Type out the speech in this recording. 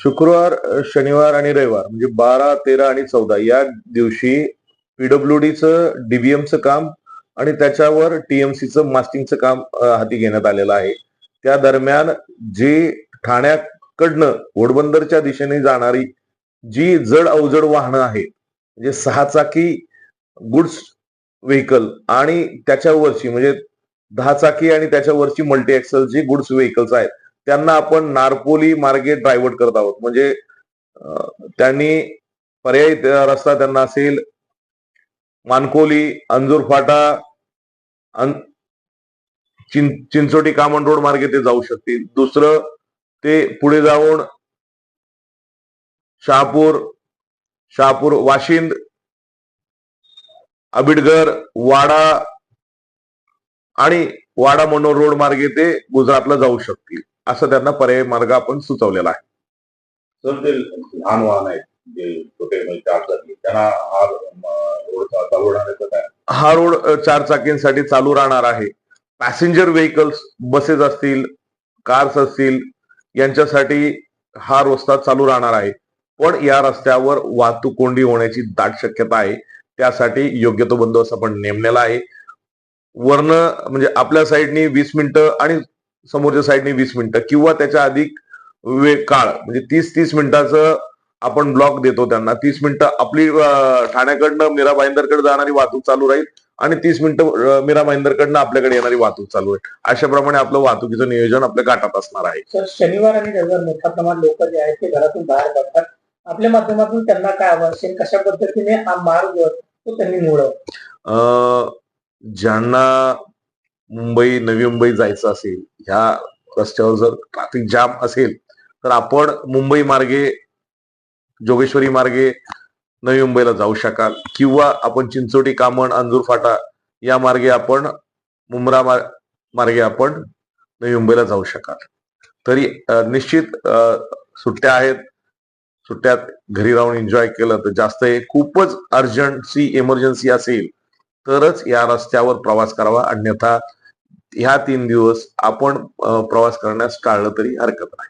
शुक्रवार, शनिवार आणि रविवार म्हणजे 12, 13 आणि 14 या दिवशी पीडब्ल्यूडीचं डीबीएमचं काम आणि त्याच्यावर टीएमसीचं मास्टिंगचं काम हाती घेण्यात आलेलं आहे. त्या दरम्यान जी ठाण्याकडनं घोडबंदरच्या दिशेने जाणारी जी जड अवजड वाहनं आहेत, म्हणजे 6 चाकी गुड्स व्हेकल आणि त्याच्यावरची म्हणजे 10 चाकी आणि त्याच्यावरची मल्टी एक्सल जी गुड्स व्हेकल्स आहेत, त्यांना आपण नारपोली मार्गे डायव्हर्ट करत आहोत. म्हणजे त्यांनी पर्यायी रस्ता त्यांना असेल मानकोली, अंजूर फाटा, चिंचोटी कामन रोड मार्गे ते जाऊ शकतील. दुसरं ते पुढे जाऊन शहापूर, वाशिंद, आबिडगर, वाडा आणि वाडा मनोर रोड मार्गे ते गुजरातला जाऊ शकतील. असं त्यांना पर्यायी मार्ग आपण सुचवलेला आहे. सर, ते लहान वाहन आहेत जे छोटे म्हणजे चारचाकी, त्यांना हा रोड चालू राहण्याचं काय? हा रोड 4 चाकींसाठी चालू राहणार आहे. पॅसेंजर व्हेकल्स, बसेस असतील, कार्स असतील, यांच्यासाठी हा रस्ता चालू राहणार आहे. पण या रस्त्यावर वाहतूक कोंडी होण्याची दाट शक्यता आहे. त्यासाठी योग्य तो बंदोबस्त आपण नेमलेला आहे. वरनं म्हणजे आपल्या साईडनी 20 मिनिटं आणि समोरच्या साईडनी 20 मिनिटं किंवा त्याच्या अधिक वेळ काळ म्हणजे 30 मिनिटाचं आपण ब्लॉक देतो त्यांना. 30 मिनिटं आपली ठाण्याकडनं मीरा भाईंदरकडे जाणारी वाहतूक चालू राहील आणि 30 मिनिटं मीरा भाईंदरकडनं आपल्याकडे येणारी वाहतूक चालू आहे. अशा प्रमाणे आपलं वाहतुकीचं नियोजन आपल्या गाठात असणार आहे. सर, शनिवार आणि रविवार मोठ्या प्रमाणात लोक जे आहेत ते घरातून बाहेर पडतात. आपल्या माध्यमातून त्यांना काय आवाहन, कशा पद्धतीने हा मार्ग तो त्यांनी निवडावा? ज्यांना मुंबई, नवी मुंबई जायचं असेल, ह्या रस्त्यावर जर ट्रॅफिक जाम असेल तर आपण मुंबई मार्गे, जोगेश्वरी मार्गे नवी मुंबईला जाऊ शकाल किंवा आपण चिंचोटी, कामण, अंजूर फाटा या मार्गे आपण मुंब्रा मार्गे आपण नवी मुंबईला जाऊ शकाल. तरी निश्चित सुट्ट्या आहेत, सुट्ट्यात घरी राहून एन्जॉय केलं तर जास्त आहे. खूपच अर्जन्सी, इमर्जन्सी असेल तरच या रस्त्यावर प्रवास करावा. अन्यथा ह्या 3 दिवस आपण प्रवास करण्यास टाळलं तरी हरकत नाही.